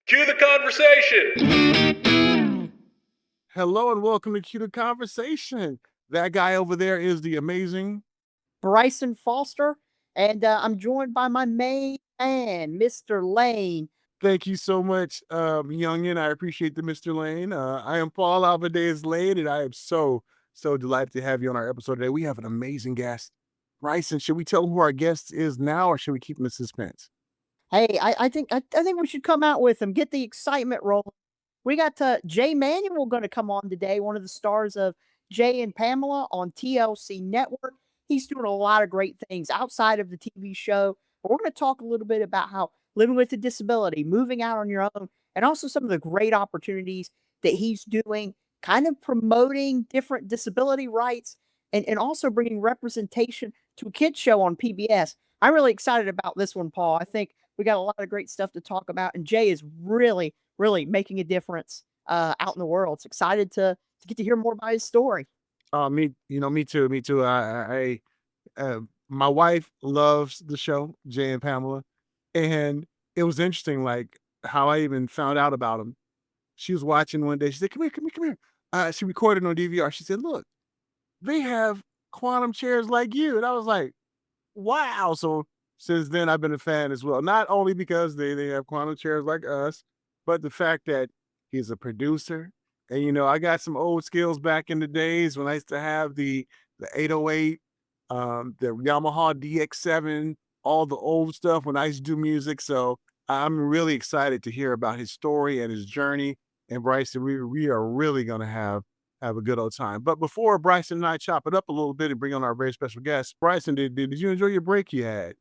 Cue the conversation! Hello and welcome to Q the Conversation. That guy over there is the amazing. Bryson Foster, and I'm joined by my main man, Mr. Lane. Thank you so much, youngin. I appreciate the Mr. Lane. I am Paul Alvarez Lane, and I am so delighted to have you on our episode today. We have an amazing guest. Bryson, should we tell who our guest is now, or should we keep him in suspense? Hey, I think we should come out with him, get the excitement rolling. We got Jay Manuel going to come on today, one of the stars of Jay and Pamela on TLC Network. He's doing a lot of great things outside of the TV show. But we're going to talk a little bit about how living with a disability, moving out on your own, and also some of the great opportunities that he's doing, kind of promoting different disability rights and also bringing representation to a kids show on PBS. I'm really excited about this one, Paul. I think we got a lot of great stuff to talk about, and Jay is really making a difference out in the world. It's excited to get to hear more about his story. Me too, me too. My wife loves the show, Jay and Pamela, and it was interesting, like how I even found out about him. She was watching one day. She said, "Come here, come here, come here." She recorded on DVR. She said, "Look, they have quantum chairs like you," and I was like, "Wow!" So since then, I've been a fan as well. Not only because they have quantum chairs like us, but the fact that he's a producer. And I got some old skills back in the days when I used to have the 808, the Yamaha DX7, all the old stuff when I used to do music. So I'm really excited to hear about his story and his journey. And Bryson, we are really gonna have a good old time. But before Bryson and I chop it up a little bit and bring on our very special guest, Bryson, did you enjoy your break you had?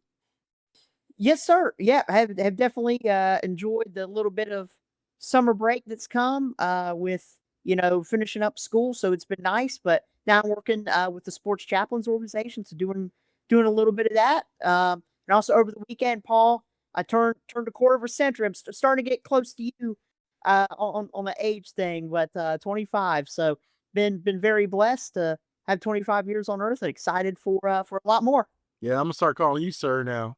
Yes, sir. Yeah, I have definitely enjoyed the little bit of summer break that's come with finishing up school. So it's been nice. But now I'm working with the Sports Chaplains Organization, so doing a little bit of that. And also over the weekend, Paul, I turned a quarter of a century. I'm starting to get close to you on the age thing, but 25. So been very blessed to have 25 years on Earth and excited for a lot more. Yeah, I'm gonna start calling you sir now.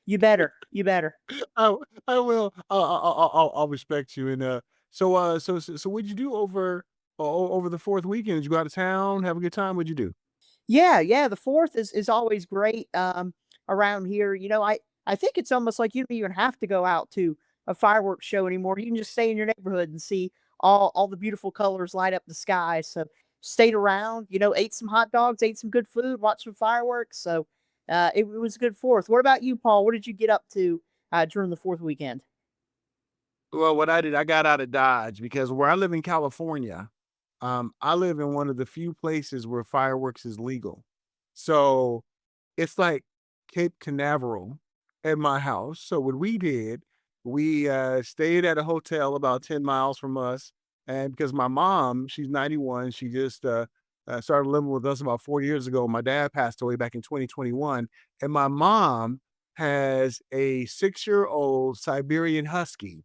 You better. You better. I will. I'll respect you. And so what'd you do over the fourth weekend? Did you go out of town, have a good time? What'd you do? Yeah, the 4th is always great, around here. I think it's almost like you don't even have to go out to a fireworks show anymore. You can just stay in your neighborhood and see all the beautiful colors light up the sky. So, stayed around, ate some hot dogs, ate some good food, watched some fireworks. So, it was a good 4th. What about you, Paul? What did you get up to, during the 4th weekend? Well, what I did, I got out of Dodge because where I live in California, I live in one of the few places where fireworks is legal. So it's like Cape Canaveral at my house. So what we did, we stayed at a hotel about 10 miles from us. And because my mom, she's 91, she just started living with us about 4 years ago. My dad passed away back in 2021. And my mom has a 6-year-old Siberian Husky,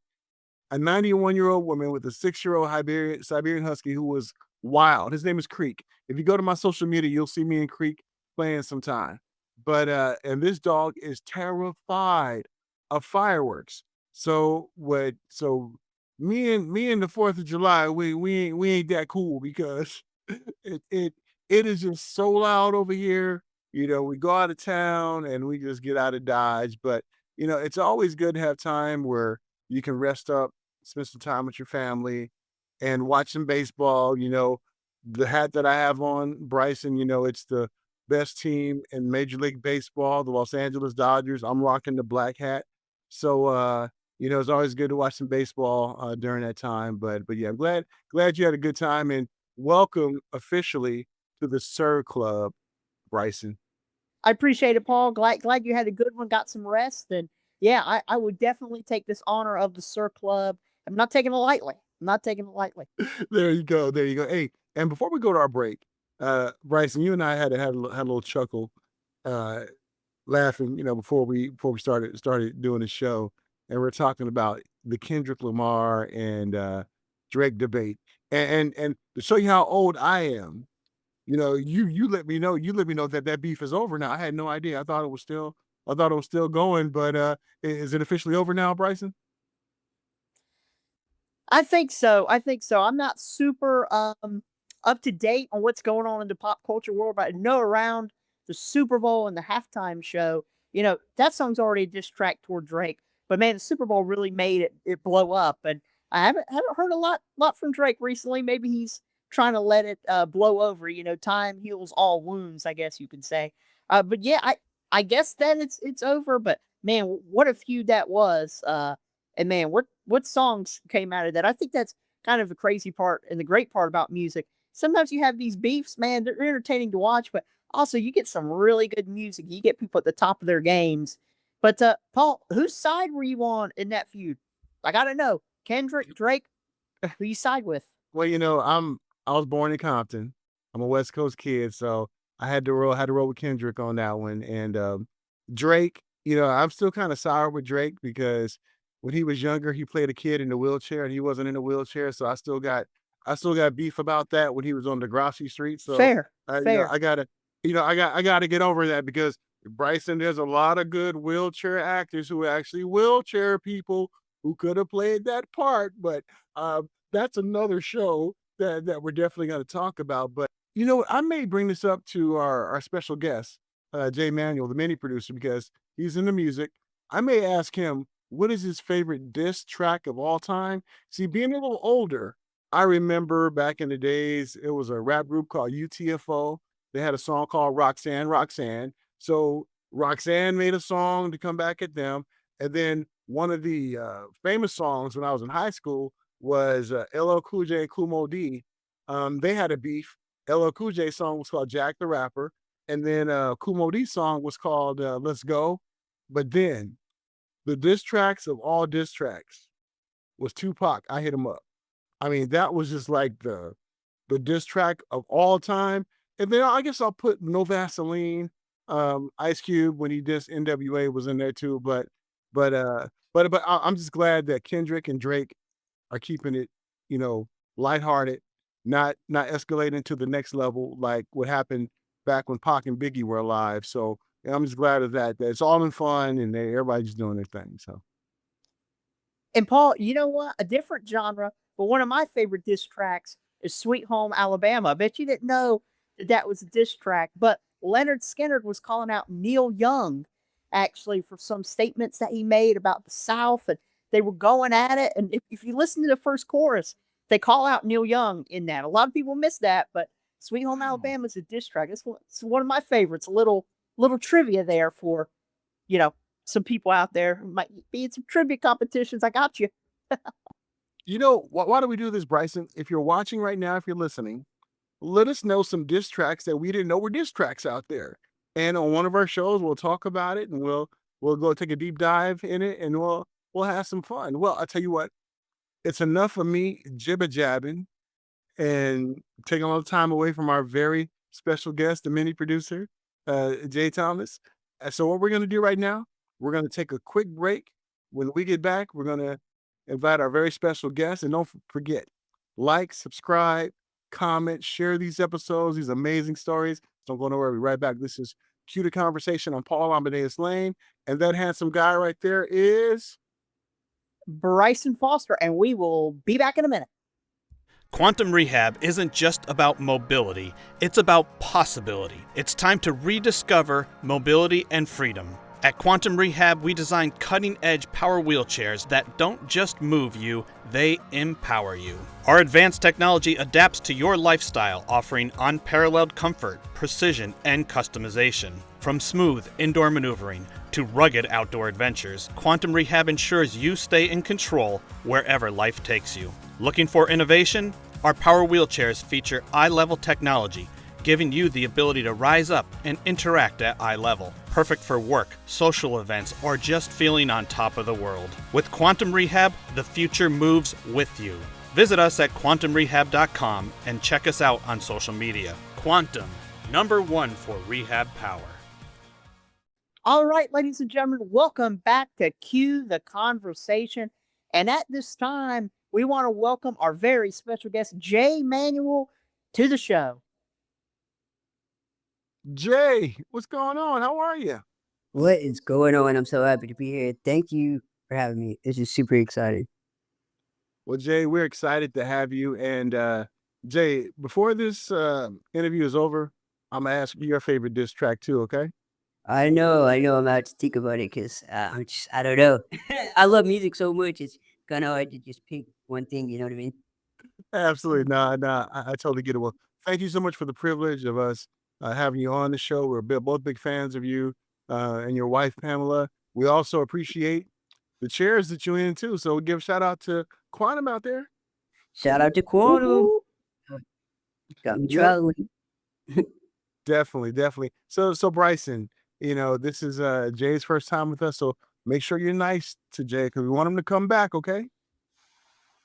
a 91-year-old woman with a 6-year-old Siberian Husky who was wild. His name is Creek. If you go to my social media, you'll see me and Creek playing sometime. But and this dog is terrified of fireworks. So me and the 4th of July, we ain't that cool because it it it is just so loud over here. We go out of town and we just get out of Dodge. But it's always good to have time where you can rest up, spend some time with your family, and watch some baseball. The hat that I have on, Bryson, it's the best team in Major League Baseball, the Los Angeles Dodgers. I'm rocking the black hat. So it's always good to watch some baseball during that time. But yeah, I'm glad you had a good time, and welcome officially to the Sir Club, Bryson. I appreciate it, Paul. Glad you had a good one, got some rest, and yeah, I would definitely take this honor of the Sir Club. I'm not taking it lightly. I'm not taking it lightly. There you go. There you go. Hey, and before we go to our break, Bryson, you and I had a little chuckle, uh, laughing, before we started doing the show, and we're talking about the Kendrick Lamar and Drake debate, and to show you how old I am, you let me know that beef is over now. I had no idea. I thought it was still going, but is it officially over now, Bryson? I think so. I think so. I'm not super up to date on what's going on in the pop culture world, but I know around the Super Bowl and the halftime show, that song's already a diss track toward Drake. But man, the Super Bowl really made it blow up. And I haven't heard a lot from Drake recently. Maybe he's trying to let it blow over. Time heals all wounds, I guess you could say. But yeah, I guess then it's over. But man, what a feud that was. And man, what songs came out of that? I think that's kind of the crazy part and the great part about music. Sometimes you have these beefs, man, they're entertaining to watch, but also you get some really good music. You get people at the top of their games. But Paul, whose side were you on in that feud? I gotta know. Kendrick, Drake, who you side with? Well, I was born in Compton. I'm a West Coast kid, so I had to roll with Kendrick on that one. And Drake, I'm still kind of sour with Drake because when he was younger, he played a kid in a wheelchair and he wasn't in a wheelchair. So I still got beef about that when he was on the Degrassi Street. So Fair, fair. I gotta, I gotta get over that because Bryson, there's a lot of good wheelchair actors who are actually wheelchair people who could have played that part, but that's another show that we're definitely going to talk about. But I may bring this up to our special guest, Jay Manuel, the mini producer, because he's into music. I may ask him what is his favorite diss track of all time. See, being a little older, I remember back in the days, it was a rap group called UTFO. They had a song called Roxanne, Roxanne. So Roxanne made a song to come back at them. And then one of the famous songs when I was in high school was LL Cool J and Kool Moe Dee. They had a beef. LL Cool J song was called Jack the Rapper, and then Kool Moe Dee song was called Let's Go. But then the diss tracks of all diss tracks was Tupac. I hit him up. I mean, that was just like the diss track of all time. And then I guess I'll put No Vaseline. Ice Cube when he dissed NWA was in there too. I'm just glad that Kendrick and Drake are keeping it, you know, lighthearted, not escalating to the next level like what happened back when Pac and Biggie were alive. So I'm just glad of that. That it's all in fun and everybody's doing their thing. So And Paul, you know what? A different genre, but one of my favorite diss tracks is Sweet Home Alabama. I bet you didn't know that was a diss track, but Leonard Skinner was calling out Neil Young actually for some statements that he made about the South, and they were going at it. And if you listen to the first chorus, they call out Neil Young in that. A lot of people miss that, but Sweet Home wow. Alabama is a diss track. It's one of my favorites. A little trivia there for some people out there who might be in some trivia competitions. I got you. Why do we do this, Bryson? If you're watching right now, if you're listening, let us know some diss tracks that we didn't know were diss tracks out there. And on one of our shows, we'll talk about it and we'll go take a deep dive in it and we'll have some fun. Well, I'll tell you what, it's enough of me jibber jabbing and taking all the time away from our very special guest, the mini producer, Jay Thomas. So what we're gonna do right now, we're gonna take a quick break. When we get back, we're gonna invite our very special guest, and don't forget, like, subscribe, comment, share these episodes, these amazing stories. Don't go nowhere. We'll be right back. This is Cue the Conversation on Paul Amadeus Lane, and that handsome guy right there is. Bryson Foster, and we will be back in a minute. Quantum Rehab isn't just about mobility, it's about possibility. It's time to rediscover mobility and freedom. At Quantum Rehab, we design cutting-edge power wheelchairs that don't just move you, they empower you. Our advanced technology adapts to your lifestyle, offering unparalleled comfort, precision, and customization. From smooth indoor maneuvering to rugged outdoor adventures, Quantum Rehab ensures you stay in control wherever life takes you. Looking for innovation? Our power wheelchairs feature eye-level technology, giving you the ability to rise up and interact at eye level. Perfect for work, social events, or just feeling on top of the world. With Quantum Rehab, the future moves with you. Visit us at quantumrehab.com and check us out on social media. Quantum, #1 for rehab power. All right, ladies and gentlemen, welcome back to Cue the Conversation. And at this time, we want to welcome our very special guest, Jay Manuel, to the show. Jay, what's going on? How are you? What is going on? I'm so happy to be here. Thank you for having me. This is super exciting. Well, Jay, we're excited to have you. And Jay, before this interview is over, I'm gonna ask you your favorite diss track too. Okay? I know I'm about to think about it because I don't know. I love music so much, it's kind of hard to just pick one thing, you know what I mean? Absolutely. Nah, nah. I totally get it. Well, thank you so much for the privilege of us having you on the show. We're both big fans of you and your wife, Pamela. We also appreciate the chairs that you're in too. So give a shout out to Quantum out there. Shout out to Whoop, Quantum. whoop. Got me Yep. traveling. Definitely, definitely. So Bryson, this is Jay's first time with us, so make sure you're nice to Jay because we want him to come back, okay?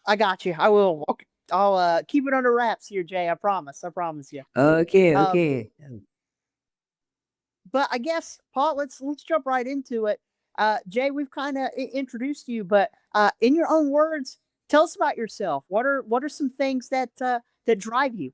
I got you. I will. Okay. I'll keep it under wraps here, Jay. I promise. I promise you. Okay, Um, okay. but I guess Paul, let's jump right into it. Jay, we've kind of introduced you, but in your own words, tell us about yourself. What are some things that drive you?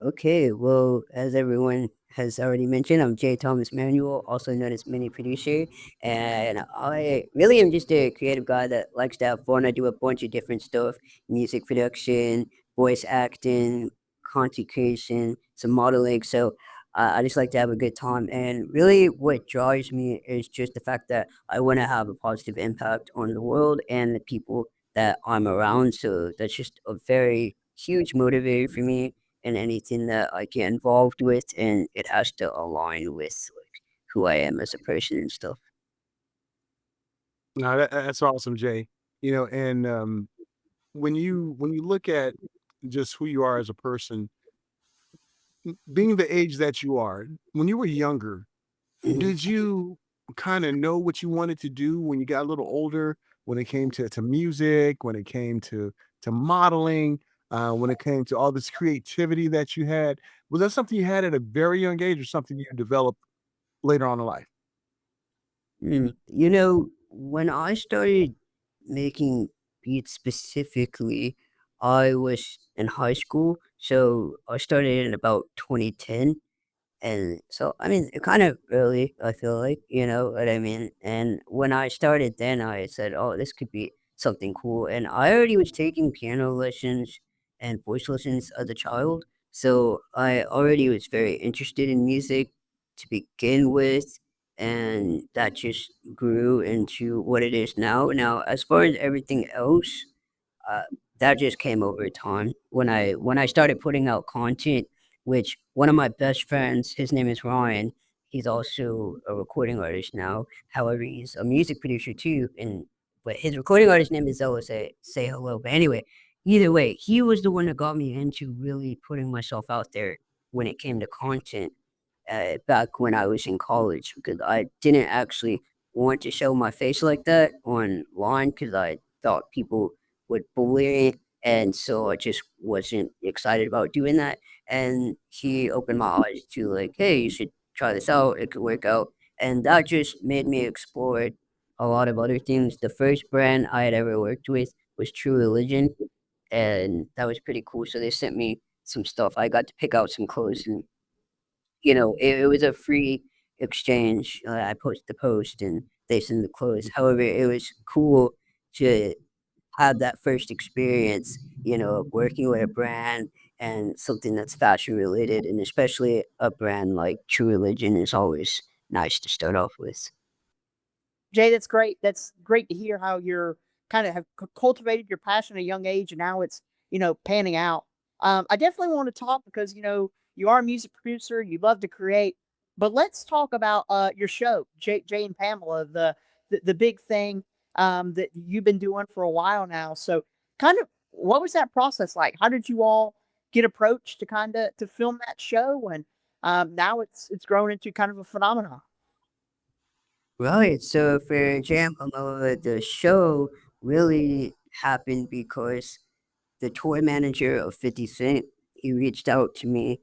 Okay, well, as everyone has already mentioned, I'm J. Thomas Manuel, also known as Mini Producer, and I really am just a creative guy that likes to have fun. I do a bunch of different stuff: music production, voice acting, content creation, some modeling. So I just like to have a good time, and really, what drives me is just the fact that I want to have a positive impact on the world and the people that I'm around. So that's just a very huge motivator for me in anything that I get involved with, and it has to align with like who I am as a person and stuff. No, that's awesome, Jay. And when you look at just who you are as a person, being the age that you are, when you were younger, did you kinda know what you wanted to do when you got a little older, when it came to music, when it came to modeling, when it came to all this creativity that you had? Was that something you had at a very young age or something you developed later on in life? You know, when I started making beats specifically, I was in high school, so I started in about 2010. And so, I mean, kind of early, I feel like, you know what I mean? And when I started then, I said, oh, this could be something cool. And I already was taking piano lessons and voice lessons as a child. So I already was very interested in music to begin with. And that just grew into what it is now. Now, as far as everything else, uh, that just came over time when I started putting out content. Which one of my best friends, his name is Ryan. He's also a recording artist now. However, he's a music producer too. And but his recording artist name is Zoa. Say hello. But anyway, either way, he was the one that got me into really putting myself out there when it came to content back when I was in college because I didn't actually want to show my face like that online because I thought people would bully me. And so I just wasn't excited about doing that. And he opened my eyes to like, hey, you should try this out. It could work out. And that just made me explore a lot of other things. The first brand I had ever worked with was True Religion. And that was pretty cool. So they sent me some stuff. I got to pick out some clothes and it was a free exchange. I posted the post and they sent the clothes. However, it was cool to have that first experience, of working with a brand and something that's fashion related, and especially a brand like True Religion is always nice to start off with. Jay, that's great. That's great to hear how you're kind of have cultivated your passion at a young age, and now it's panning out. I definitely want to talk because you are a music producer. You love to create, but let's talk about your show, Jay and Pamela, the big thing that you've been doing for a while now. So, kind of, what was that process like? How did you all get approached to kind of to film that show? And now it's grown into kind of a phenomenon. Right. So for Jam the show really happened because the tour manager of 50 Cent, he reached out to me.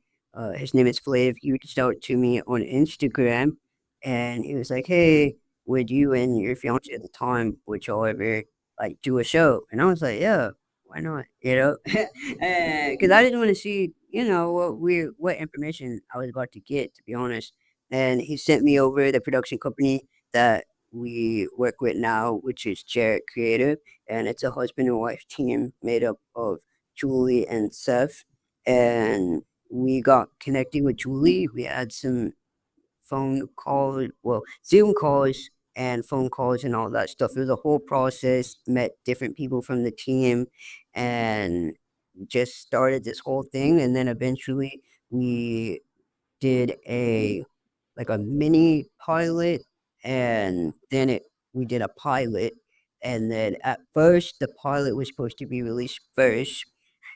His name is Flav. He reached out to me on Instagram and he was like, hey, would you and your fiance at the time, would y'all ever like do a show? And I was like, yeah, why not? Because I didn't want to see, what information I was about to get, to be honest. And he sent me over the production company that we work with now, which is Jarrett Creative, and it's a husband and wife team made up of Julie and Seth. And we got connected with Julie. We had some phone calls, well, Zoom calls and phone calls and all that stuff. It was a whole process, met different people from the team and just started this whole thing. And then eventually we did a mini pilot, and then we did a pilot. And then at first, the pilot was supposed to be released first.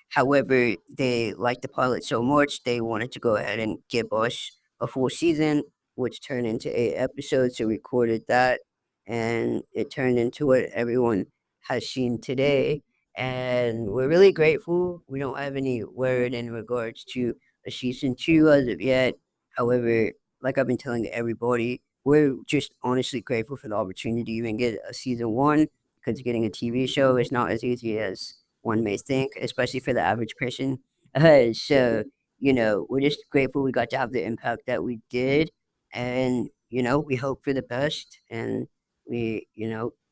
However, they liked the pilot so much they wanted to go ahead and give us a full season, which turned into 8 episodes. So we recorded that, and it turned into what everyone has seen today. And we're really grateful. We don't have any word in regards to a season 2 as of yet. However, like I've been telling everybody, we're just honestly grateful for the opportunity to even get a season 1, because getting a TV show is not as easy as one may think, especially for the average person. So, we're just grateful we got to have the impact that we did. And, we hope for the best. And we,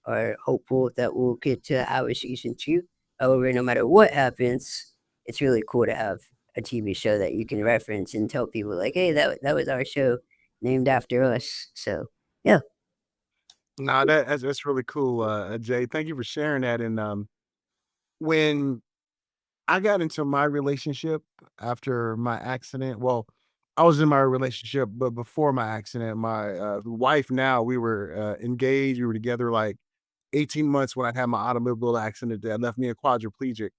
are hopeful that we'll get to our season 2. However, no matter what happens, it's really cool to have a TV show that you can reference and tell people, like, hey, that was our show named after us. So, yeah. Nah, that's really cool, Jay. Thank you for sharing that. And when I got into my relationship after my accident, well, I was in my relationship, but before my accident, my wife now, we were engaged. We were together like 18 months when I had my automobile accident that left me a quadriplegic.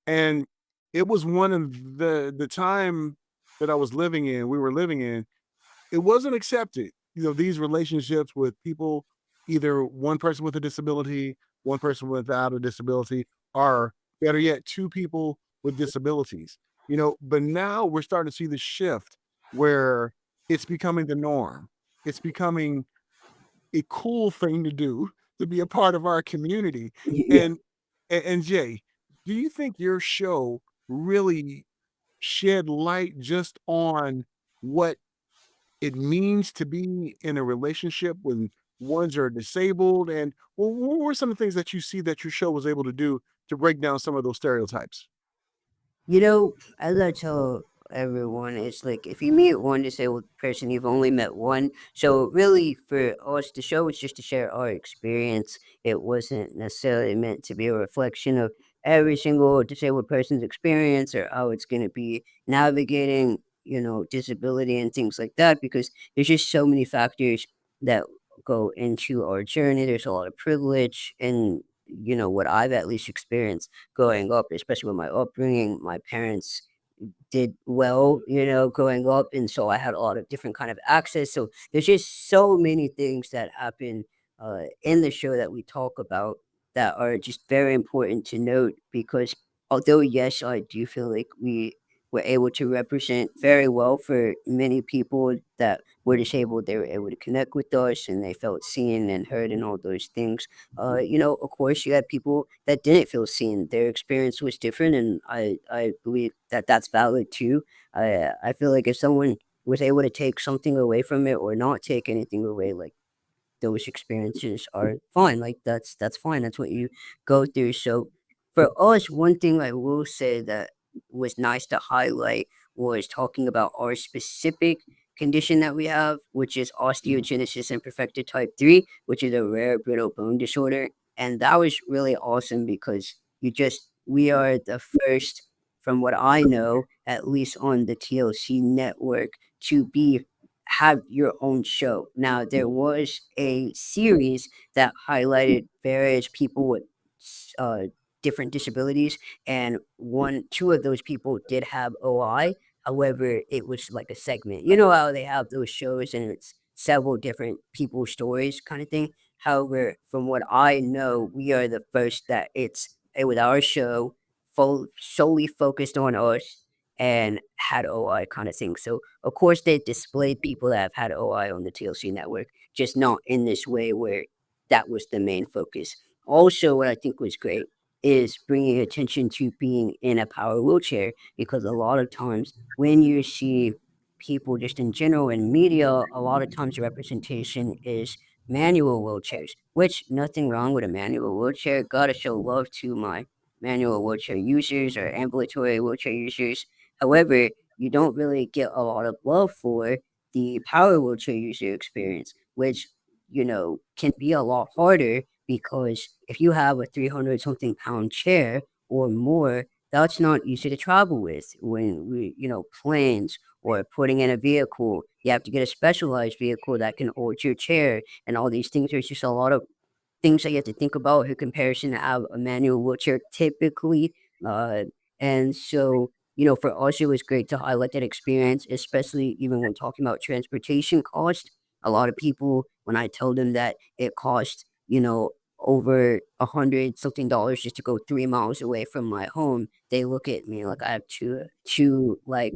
And it was one of the time that I was living in, we were living in, it wasn't accepted. These relationships with people, either one person with a disability, one person without a disability, or better yet, two people with disabilities. But now we're starting to see the shift where it's becoming the norm. It's becoming a cool thing to do to be a part of our community. Yeah. And and Jay, do you think your show really shed light just on what it means to be in a relationship when ones are disabled? And what were some of the things that you see that your show was able to do to break down some of those stereotypes? As I tell everyone, it's like if you meet one disabled person, you've only met one. So really, for us, the show was just to share our experience. It wasn't necessarily meant to be a reflection of every single disabled person's experience or how it's going to be navigating, disability and things like that. Because there's just so many factors that go into our journey. There's a lot of privilege and what I've at least experienced growing up, especially with my upbringing. My parents did well, growing up, and so I had a lot of different kind of access. So there's just so many things that happen in the show that we talk about that are just very important to note, because although yes, I do feel like we were able to represent very well for many people that were disabled. They were able to connect with us and they felt seen and heard and all those things. Of course, you had people that didn't feel seen. Their experience was different, and I believe that that's valid too. I feel like if someone was able to take something away from it or not take anything away, like those experiences are fine. Like that's fine. That's what you go through. So for us, one thing I will say that was nice to highlight was talking about our specific condition that we have, which is osteogenesis imperfecta type 3, which is a rare brittle bone disorder. And that was really awesome because we are the first, from what I know, at least on the TLC network, to be have your own show. Now, there was a series that highlighted various people with uh, different disabilities, and two of those people did have OI. However, it was like a segment. You know how they have those shows and it's several different people's stories kind of thing. However, from what I know, we are the first that it was our show, solely focused on us and had OI kind of thing. So of course, they displayed people that have had OI on the TLC network, just not in this way where that was the main focus. Also, what I think was great is bringing attention to being in a power wheelchair, because a lot of times when you see people just in general in media, a lot of times the representation is manual wheelchairs, which nothing wrong with a manual wheelchair. Gotta show love to my manual wheelchair users or ambulatory wheelchair users. However, you don't really get a lot of love for the power wheelchair user experience, which, can be a lot harder because if you have a 300 something pound chair or more, that's not easy to travel with when planes or putting in a vehicle. You have to get a specialized vehicle that can hold your chair and all these things. There's just a lot of things that you have to think about in comparison to have a manual wheelchair typically. Uh, and so, for us, it was great to highlight that experience, especially even when talking about transportation cost. A lot of people, when I tell them that it cost, over $100 something just to go 3 miles away from my home, they look at me like I have two like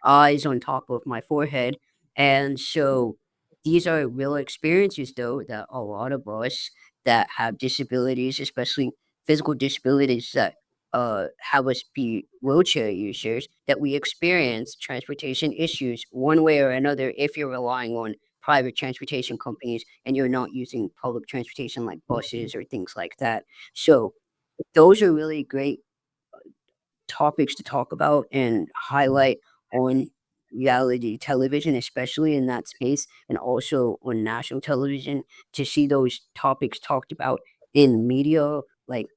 eyes on top of my forehead. And so these are real experiences though that a lot of us that have disabilities, especially physical disabilities that have us be wheelchair users, that we experience transportation issues one way or another if you're relying on private transportation companies and you're not using public transportation like buses or things like that. So those are really great topics to talk about and highlight on reality television, especially in that space, and also on national television to see those topics talked about in media like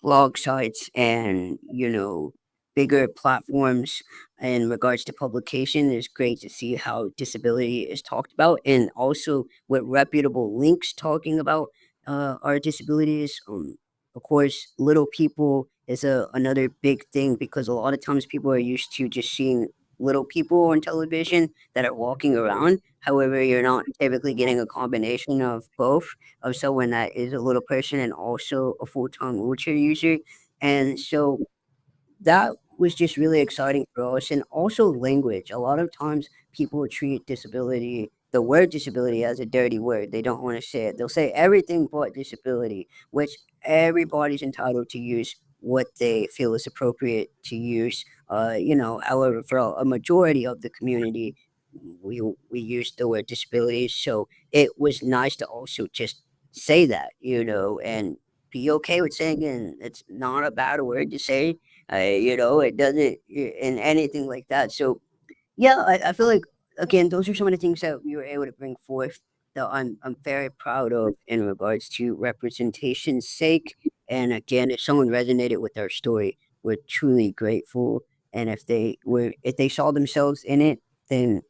blog sites and bigger platforms in regards to publication. It's great to see how disability is talked about and also with reputable links talking about our disabilities. Of course, little people is another big thing because a lot of times people are used to just seeing little people on television that are walking around. However, you're not typically getting a combination of both, of someone that is a little person and also a full-time wheelchair user. And so that was just really exciting for us. And also language. A lot of times people treat disability, the word disability, as a dirty word. They don't want to say it. They'll say everything but disability, which everybody's entitled to use what they feel is appropriate to use. However, for a majority of the community, we use the word disability. So it was nice to also just say that, and be okay with saying it. And it's not a bad word to say. It doesn't in anything like that. So yeah, I feel like again, those are some of the things that we were able to bring forth that I'm very proud of in regards to representation's sake. And again, if someone resonated with our story, we're truly grateful. And if they saw themselves in it, then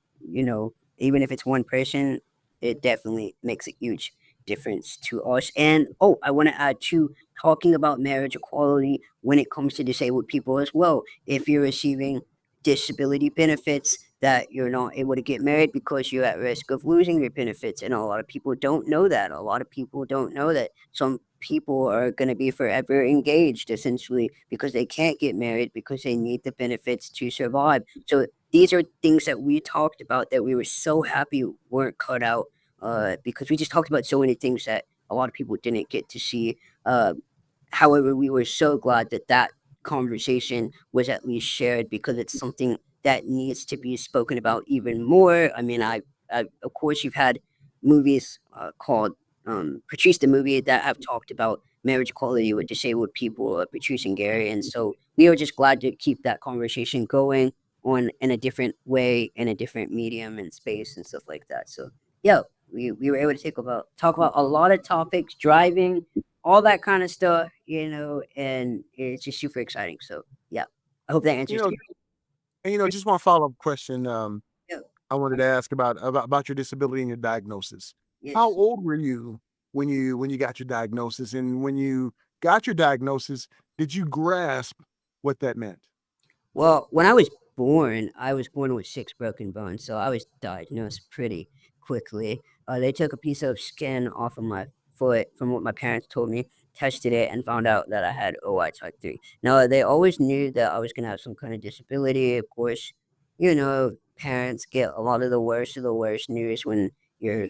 even if it's one person, it definitely makes a huge difference to us. And oh, I want to add to talking about marriage equality when it comes to disabled people as well. If you're receiving disability benefits, that you're not able to get married because you're at risk of losing your benefits. And a lot of people don't know that. A lot of people don't know that some people are going to be forever engaged essentially because they can't get married because they need the benefits to survive. So these are things that we talked about that we were so happy weren't cut out because we just talked about so many things that a lot of people didn't get to see. Uh, However, we were so glad that that conversation was at least shared because it's something that needs to be spoken about even more. I mean, of course, you've had movies called Patrice the movie that have talked about marriage equality with disabled people, Patrice and Gary, and so we are just glad to keep that conversation going on in a different way, in a different medium and space and stuff like that. So yeah, we were able to talk about a lot of topics, driving, all that kind of stuff, and it's just super exciting. So yeah, I hope that You answers know, the and just one follow-up question. yeah, I wanted to ask about your disability and your diagnosis. How yes. old were you when you got your diagnosis, and when you got your diagnosis, did you grasp what that meant? Well, when I was born with six broken bones, so I was diagnosed pretty quickly. They took a piece of skin off of my foot, from what my parents told me, tested it, and found out that I had OI type 3. Now, they always knew that I was going to have some kind of disability. Of course, parents get a lot of the worst news when your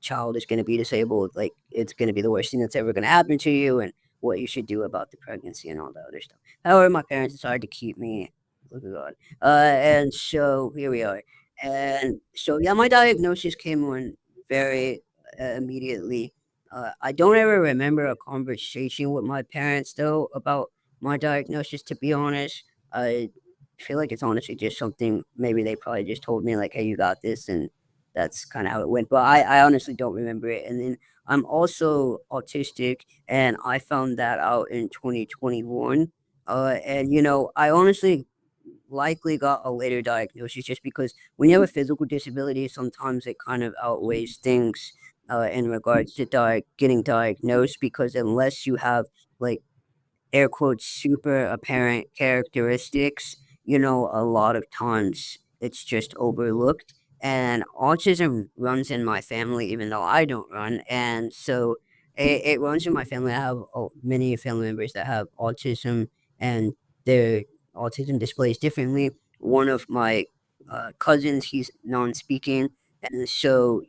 child is going to be disabled. Like, it's going to be the worst thing that's ever going to happen to you, and what you should do about the pregnancy and all that other stuff. However, my parents decided to keep me. Look at God. And so here we are. And so, yeah, my diagnosis came on very immediately. I don't ever remember a conversation with my parents though about my diagnosis. To be honest, I feel like it's honestly just something maybe they probably just told me like, "Hey, you got this," and that's kind of how it went. But I honestly don't remember it. And then I'm also autistic, and I found that out in 2021. And I honestly likely got a later diagnosis just because when you have a physical disability, sometimes it kind of outweighs things in regards to getting diagnosed because unless you have like air quotes super apparent characteristics, a lot of times it's just overlooked. And autism runs in my family, even though I don't run. And so it runs in my family. I have many family members that have autism, and their autism displays differently. One of my cousins, he's non speaking. And so,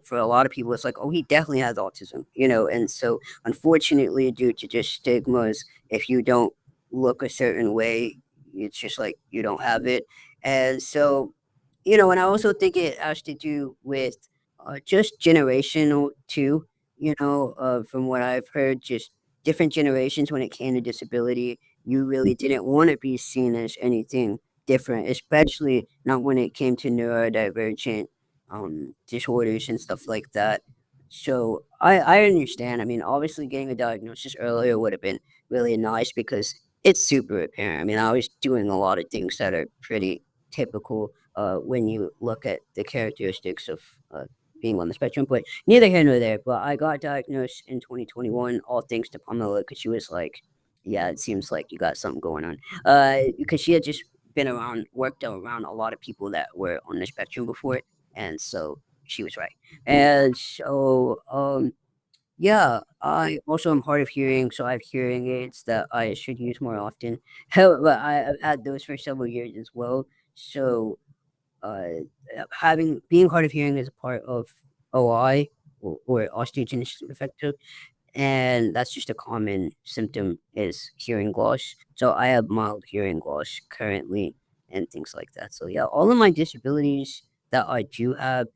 for a lot of people, it's like, oh, he definitely has autism, and so unfortunately, due to just stigmas, if you don't look a certain way, it's just like you don't have it. And so, and I also think it has to do with just generational too. From what I've heard, just different generations when it came to disability, you really didn't want to be seen as anything different, especially not when it came to neurodivergent disorders and stuff like that. So I understand. I mean, obviously, getting a diagnosis earlier would have been really nice because it's super apparent. I mean, I was doing a lot of things that are pretty typical when you look at the characteristics of being on the spectrum, but neither here nor there. But I got diagnosed in 2021, all thanks to Pamela, because she was like, "Yeah, it seems like you got something going on." Because she had just worked around a lot of people that were on the spectrum before, and so she was right. And so, yeah, I also am hard of hearing, so I have hearing aids that I should use more often. But I've had those for several years as well. So, uh, being hard of hearing is a part of OI or osteogenesis imperfecta, and that's just a common symptom is hearing loss. So I have mild hearing loss currently and things like that. So yeah, all of my disabilities that I do have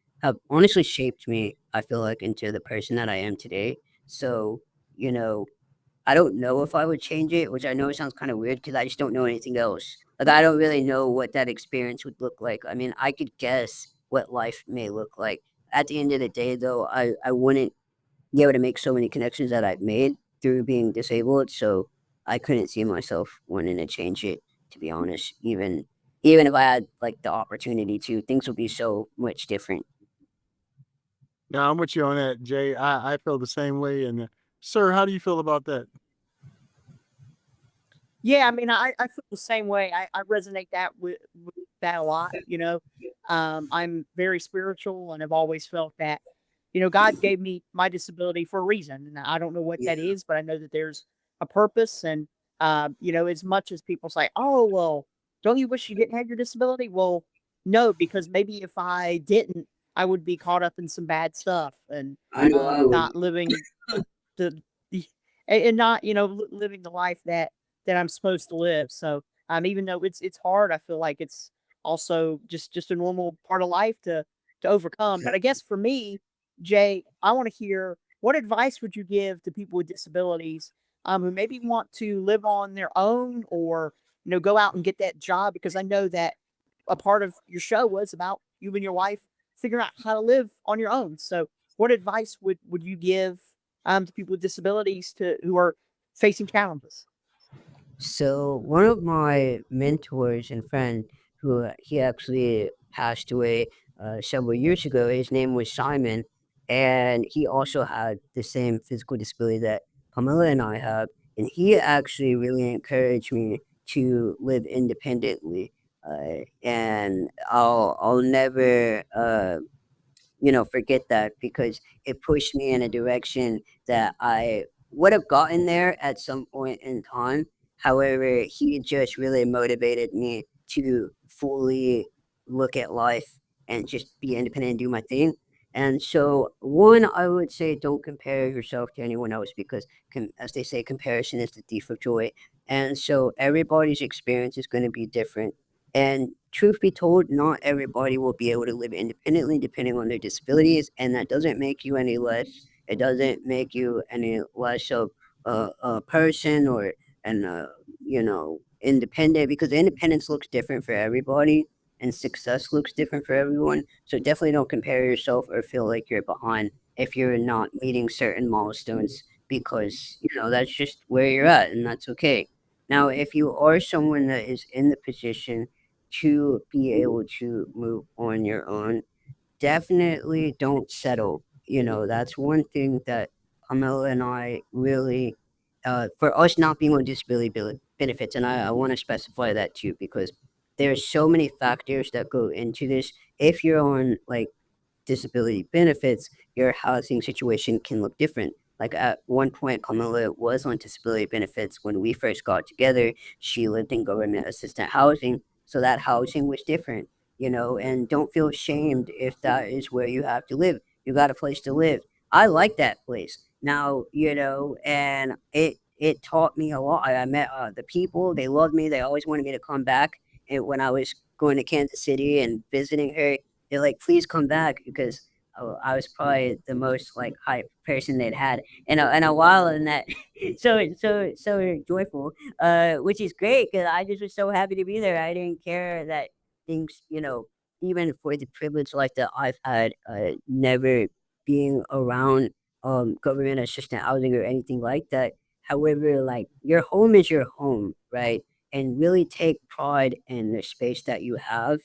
honestly shaped me, I feel like, into the person that I am today. So, you know, I don't know if I would change it, which I know sounds kind of weird because I just don't know anything else. Like I don't really know what that experience would look like. I mean, I could guess what life may look like. At the end of the day, though, I wouldn't be able to make so many connections that I've made through being disabled. So I couldn't see myself wanting to change it, to be honest. Even if I had like the opportunity to, things would be so much different. Now I'm with you on that, Jay. I feel the same way. And sir, how do you feel about that? Yeah, I mean, I feel the same way. I resonate with that a lot. I'm very spiritual and have always felt that, God gave me my disability for a reason. And I don't know what Yeah, that is, but I know that there's a purpose. And, as much as people say, oh, well, don't you wish you didn't have your disability? Well, no, because maybe if I didn't, I would be caught up in some bad stuff and I know I would. not living the and not, living the life that I'm supposed to live. So, even though it's hard, I feel like it's also just a normal part of life to overcome. But I guess for me, Jay, I want to hear what advice would you give to people with disabilities who maybe want to live on their own or go out and get that job because I know that a part of your show was about you and your wife figuring out how to live on your own. So, what advice would you give to people with disabilities to who are facing challenges? So one of my mentors and friend, who he actually passed away several years ago, his name was Simon, and he also had the same physical disability that Pamela and I have, and he actually really encouraged me to live independently. And I'll never forget that because it pushed me in a direction that I would have gotten there at some point in time. However, he just really motivated me to fully look at life and just be independent and do my thing. And so, one, I would say don't compare yourself to anyone else because, as they say, comparison is the thief of joy. And so, everybody's experience is going to be different. And truth be told, not everybody will be able to live independently depending on their disabilities, and that doesn't make you any less. It doesn't make you any less of a person or an independent, because independence looks different for everybody and success looks different for everyone. So definitely don't compare yourself or feel like you're behind if you're not meeting certain milestones, because that's just where you're at and that's okay. Now, if you are someone that is in the position to be able to move on your own, definitely don't settle. That's one thing that Pamela and I really, for us not being on disability benefits, and I want to specify that too, because there's so many factors that go into this. If you're on like disability benefits, your housing situation can look different. Like at one point, Camilla was on disability benefits when we first got together. She lived in government assistant housing, so that housing was different, and don't feel ashamed if that is where you have to live. You got a place to live. I like that place. Now, and it taught me a lot. I met the people, they loved me, they always wanted me to come back. And when I was going to Kansas City and visiting her, they're like, "Please come back," because I was probably the most like hype person they'd had in a while, and that so joyful, which is great because I just was so happy to be there. I didn't care that things, even for the privilege like that I've had, never being around government assistant housing or anything like that. However, like your home is your home, right? And really take pride in the space that you have,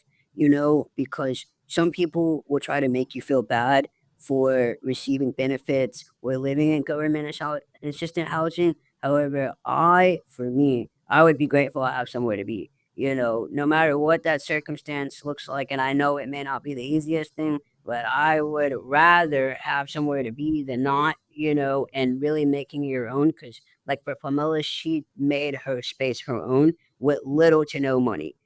because some people will try to make you feel bad for receiving benefits or living in government assistant housing. However, for me, I would be grateful I have somewhere to be. No matter what that circumstance looks like, and I know it may not be the easiest thing, but I would rather have somewhere to be than not, and really making your own. Because, like for Pamela, she made her space her own with little to no money,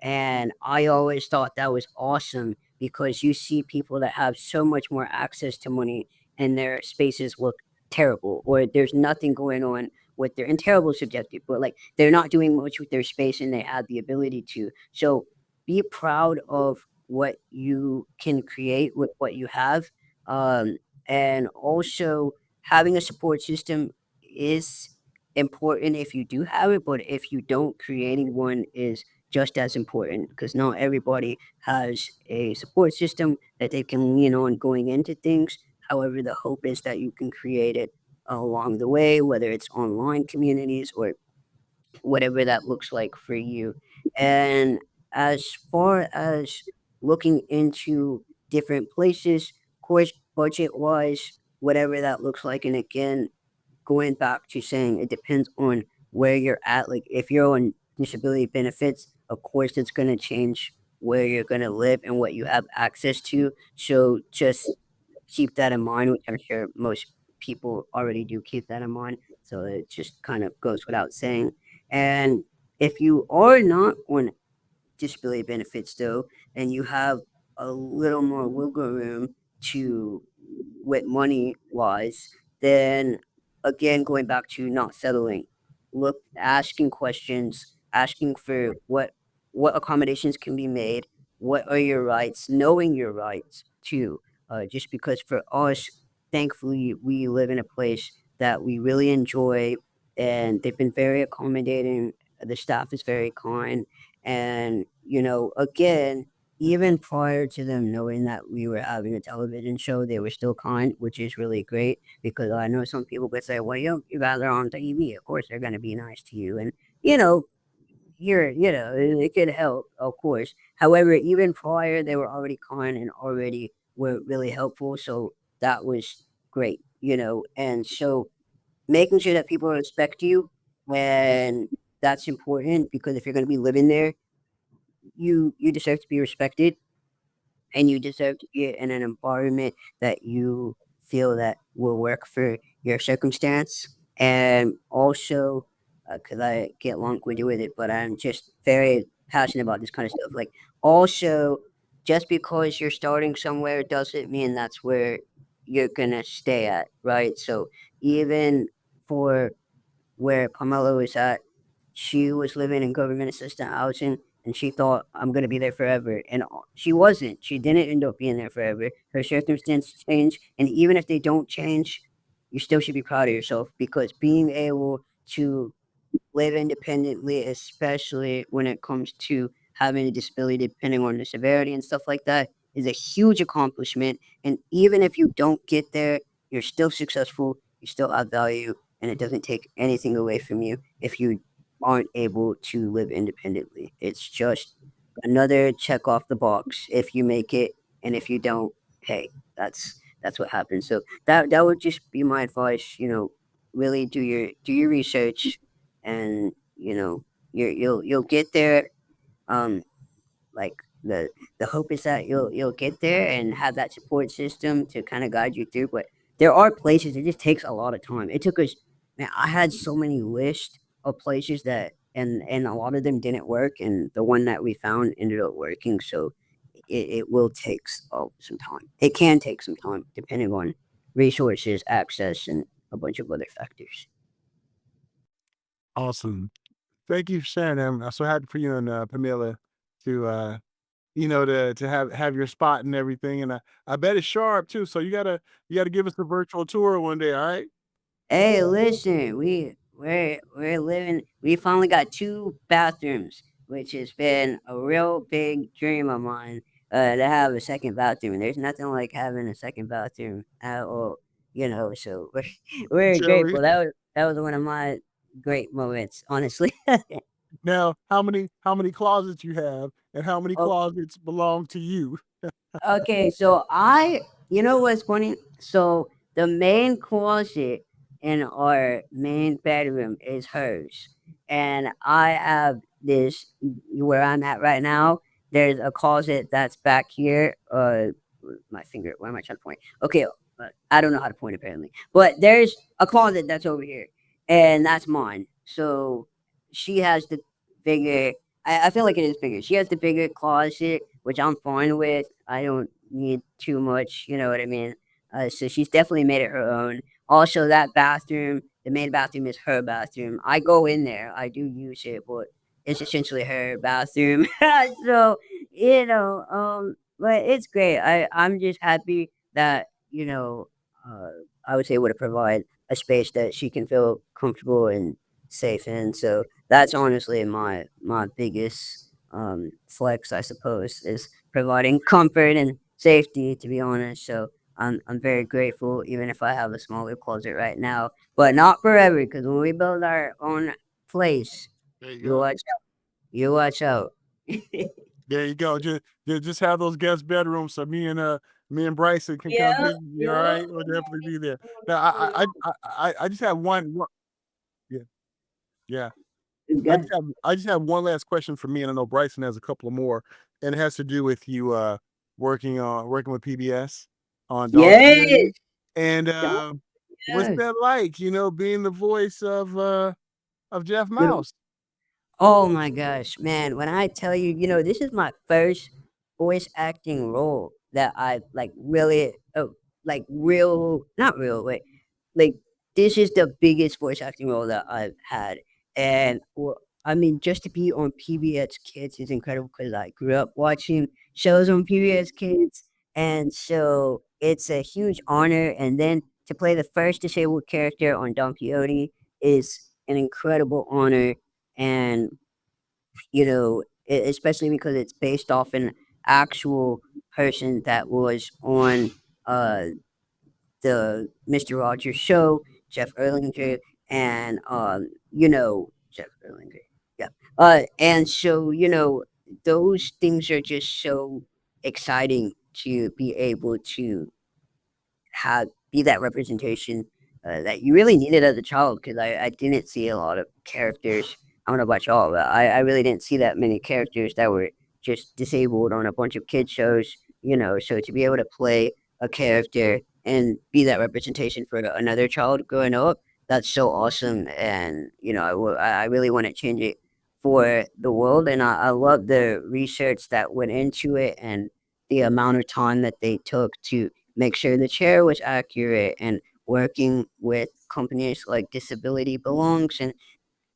and I always thought that was awesome because you see people that have so much more access to money and their spaces look terrible, or there's nothing going on with their, and terrible subjective, but like they're not doing much with their space and they have the ability to. So be proud of what you can create with what you have. Um, and also having a support system is important if you do have it, but if you don't, creating one is just as important because not everybody has a support system that they can lean on going into things. However, the hope is that you can create it along the way, whether it's online communities or whatever that looks like for you. And as far as looking into different places, of course, budget wise, whatever that looks like, and again, going back to saying it depends on where you're at. Like if you're on disability benefits, of course it's going to change where you're going to live and what you have access to. So just keep that in mind, which I'm sure most people already do keep that in mind. So it just kind of goes without saying. And if you are not on disability benefits though, and you have a little more wiggle room to with money wise, then again going back to not settling, look asking questions, asking for what accommodations can be made, what are your rights, knowing your rights too. Just because for us, thankfully, we live in a place that we really enjoy, and they've been very accommodating. The staff is very kind, and again, even prior to them knowing that we were having a television show, they were still kind, which is really great because I know some people could say, "Well, you guys are on TV. Of course, they're going to be nice to you." And you know, it could help, of course. However, even prior, they were already kind and already were really helpful. So that was great, And so making sure that people respect you, and that's important because if you're going to be living there, you deserve to be respected and you deserve to be in an environment that you feel that will work for your circumstance. And also, because I get long-winded with it, but I'm just very passionate about this kind of stuff. Like, also, just because you're starting somewhere doesn't mean that's where you're gonna stay at, right? So even for where Pamela was at, she was living in government assistant housing, and she thought I'm gonna be there forever, and she wasn't. She didn't end up being there forever. Her circumstances change, and even if they don't change, you still should be proud of yourself because being able to live independently, especially when it comes to having a disability, depending on the severity and stuff like that, is a huge accomplishment. And even if you don't get there, you're still successful, you still have value, and it doesn't take anything away from you if you aren't able to live independently. It's just another check off the box if you make it, and if you don't, hey, that's what happens. So that would just be my advice. Really do your research, and you'll get there. Um, like the hope is that you'll get there and have that support system to kind of guide you through. But there are places it just takes a lot of time. It took us, man. I had so many lists of places that, and a lot of them didn't work, and the one that we found ended up working. So it will take some time. It can take some time depending on resources, access, and a bunch of other factors. Awesome. Thank you for sharing that. I'm so happy for you and Pamela to to have your spot and everything. And I bet it's sharp too. So you gotta give us a virtual tour one day, all right? Hey, listen, we're living. We finally got two bathrooms, which has been a real big dream of mine. To have a second bathroom. There's nothing like having a second bathroom at all. So we're Joey. grateful. That was one of my great moments, honestly. Now, how many closets you have and how many Oh, closets belong to you? okay, so you know what's funny? So the main closet in our main bedroom is hers, and I have this where I'm at right now. There's a closet that's back here. My finger. Where am I trying to point? Okay, I don't know how to point apparently, but there's a closet that's over here, and that's mine. So she has the bigger. I feel like it is bigger. She has the bigger closet, which I'm fine with. I don't need too much, you know what I mean? So she's definitely made it her own. Also, that bathroom, the main bathroom is her bathroom. I go in there, I do use it, but it's essentially her bathroom. So, but it's great. I'm just happy that, I was able to provide a space that she can feel comfortable and safe in. So that's honestly my biggest flex, I suppose, is providing comfort and safety. To be honest, so I'm very grateful, even if I have a smaller closet right now, but not forever. Because when we build our own place, There you you go. watch out. You watch out. There you go. Just have those guest bedrooms so me and Bryson can come Yeah, visit you. All right, we'll definitely be there. Now, I just have one. Yeah, yeah. yeah. I just have one last question for me, and I know Bryson has a couple of more, and it has to do with you working with PBS on Donkey Yes. Hodie. And what's Yes. that like? Being the voice of Jeff Good. Mouse. Oh my gosh, man, when I tell you, this is my first voice acting role that I like really like real not real, wait. Like this is the biggest voice acting role that I've had. And I mean just to be on PBS Kids is incredible because I grew up watching shows on PBS Kids, and so it's a huge honor, and then to play the first disabled character on Donkey Hodie is an incredible honor. And especially because it's based off an actual person that was on uh, the Mr. Rogers show, Jeff Erlinger, and Jeff Erlinger, yeah, and so those things are just so exciting to be able to have be that representation that you really needed as a child because I didn't see a lot of characters. I don't know about y'all, but I really didn't see that many characters that were just disabled on a bunch of kids shows. So to be able to play a character and be that representation for another child growing up, that's so awesome. And I really want to change it for the world. And I love the research that went into it and the amount of time that they took to make sure the chair was accurate, and working with companies like Disability Belongs, and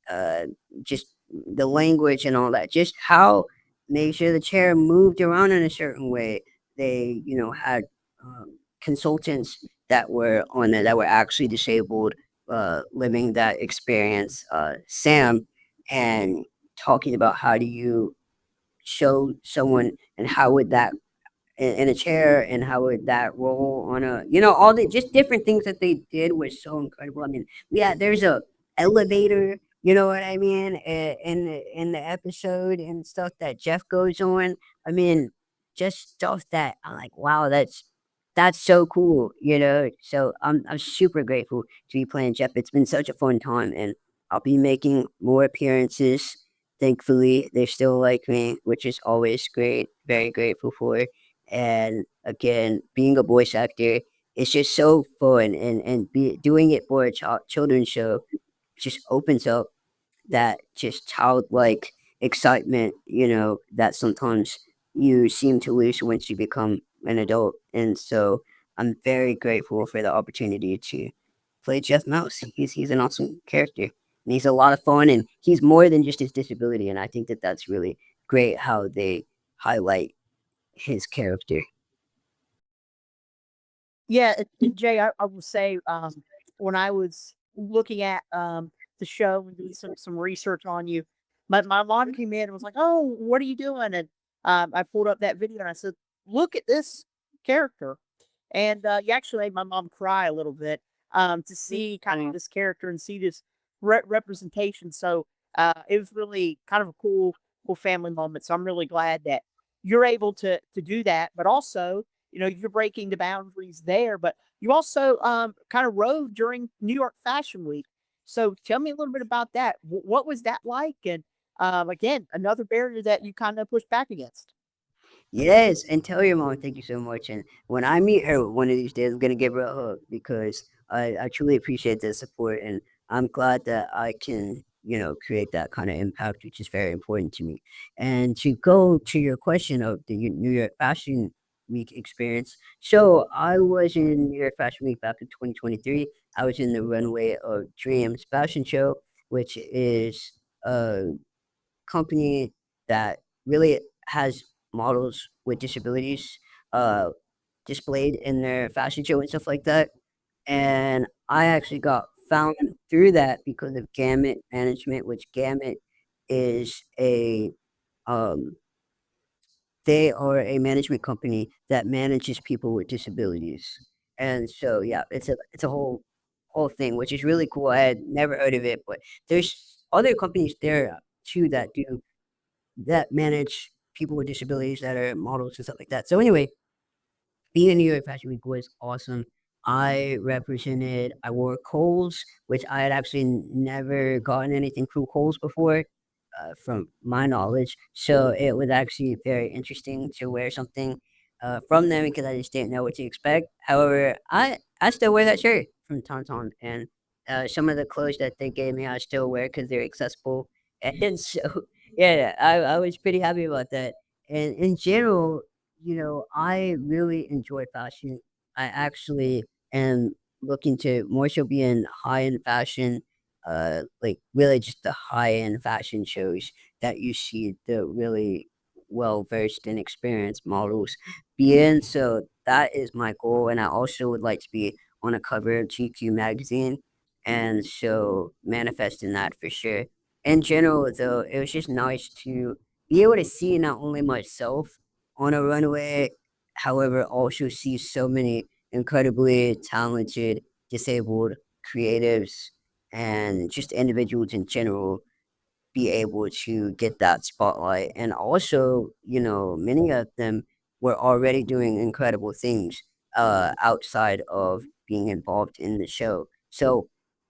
uh, just the language and all that. Just how made sure the chair moved around in a certain way. They, had consultants that were on there that were actually disabled, living that experience. Sam, and talking about how do you show someone and how would that in a chair and how would that roll on a all the just different things that they did was so incredible. I mean, yeah, there's a elevator, you know what I mean, in the episode and stuff that Jeff goes on. I mean, just stuff that I'm like, wow, that's so cool, So I'm super grateful to be playing Jeff. It's been such a fun time, and I'll be making more appearances. Thankfully, they still like me, which is always great. Very grateful for. And again, being a voice actor, it's just so fun, and doing it for a children's show just opens up that just childlike excitement, that sometimes you seem to lose once you become an adult. And so I'm very grateful for the opportunity to play Jeff Mouse. He's an awesome character, and he's a lot of fun, and he's more than just his disability. And I think that that's really great how they highlight his character. Yeah, Jay, I will say, when I was looking at the show and doing some research on you, my mom came in and was like, "Oh, what are you doing?" And I pulled up that video and I said, "Look at this character." And you actually made my mom cry a little bit, to see kind of this character and see this representation. So it was really kind of a cool family moment. So I'm really glad that you're able to do that, but also, you're breaking the boundaries there. But you also kind of rode during New York Fashion Week. So tell me a little bit about that. What was that like? And again, another barrier that you kind of pushed back against. Yes, and tell your mom thank you so much. And when I meet her one of these days, I'm gonna give her a hug because I truly appreciate the support, and I'm glad that I can, create that kind of impact, which is very important to me. And to go to your question of the New York Fashion Week experience, so I was in New York Fashion Week back in 2023. I was in the Runway of Dreams fashion show, which is a company that really has models with disabilities uh, displayed in their fashion show and stuff like that. And I actually got found through that because of Gamut Management, which Gamut is um, they are a management company that manages people with disabilities. And so yeah, it's a whole thing, which is really cool. I had never heard of it, but there's other companies there too that manage people with disabilities that are models and stuff like that. So anyway, being in New York Fashion Week was awesome. I wore Kohl's, which I had actually never gotten anything from Kohl's before, from my knowledge. So it was actually very interesting to wear something from them because I just didn't know what to expect. However, I still wear that shirt from time to time, and some of the clothes that they gave me, I still wear because they're accessible. And so, yeah, I was pretty happy about that. And in general, I really enjoy fashion. I actually am looking to more so be in high-end fashion, like really just the high-end fashion shows that you see the really well-versed and experienced models be in. So that is my goal, and I also would like to be on a cover of GQ magazine, and so manifesting that for sure. In general, though, it was just nice to be able to see not only myself on a runway, however, also see so many incredibly talented, disabled creatives and just individuals in general be able to get that spotlight. And also, many of them were already doing incredible things outside of being involved in the show. So,